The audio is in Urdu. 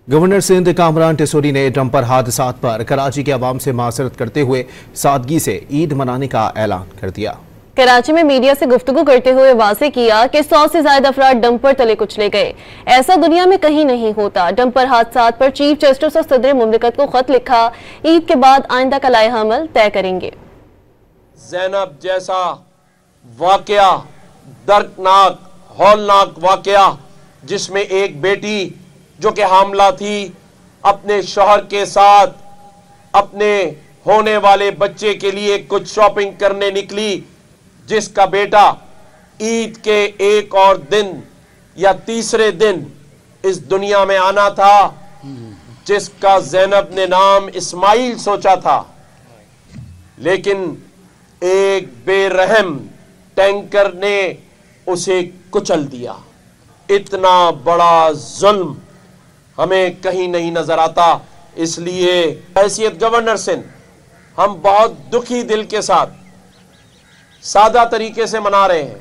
گورنر سندھ کامران ٹیسوری نے ڈمپر حادثات پر کراچی کے عوام سے معذرت کرتے ہوئے سادگی سے عید منانے کا اعلان کر دیا۔ کراچی میں میڈیا سے گفتگو کرتے ہوئے واضح کیا کہ 100 سے زائد افراد ڈمپر تلے کچلے گئے۔ ایسا دنیا میں کہیں نہیں ہوتا۔ ڈمپر حادثات پر چیف جسٹس اور صدر مملکت کو خط لکھا، عید کے بعد آئندہ کا لائحہ عمل طے کریں گے۔ زینب جیسا واقعہ، دردناک ہولناک واقعہ، جس میں ایک بیٹی جو کہ حاملہ تھی اپنے شوہر کے ساتھ اپنے ہونے والے بچے کے لیے کچھ شاپنگ کرنے نکلی، جس کا بیٹا عید کے ایک اور دن یا تیسرے دن اس دنیا میں آنا تھا، جس کا زینب نے نام اسماعیل سوچا تھا، لیکن ایک بے رحم ٹینکر نے اسے کچل دیا۔ اتنا بڑا ظلم ہمیں کہیں نہیں نظر آتا، اس لیے حیثیت گورنر سندھ ہم بہت دکھی دل کے ساتھ سادہ طریقے سے منا رہے ہیں۔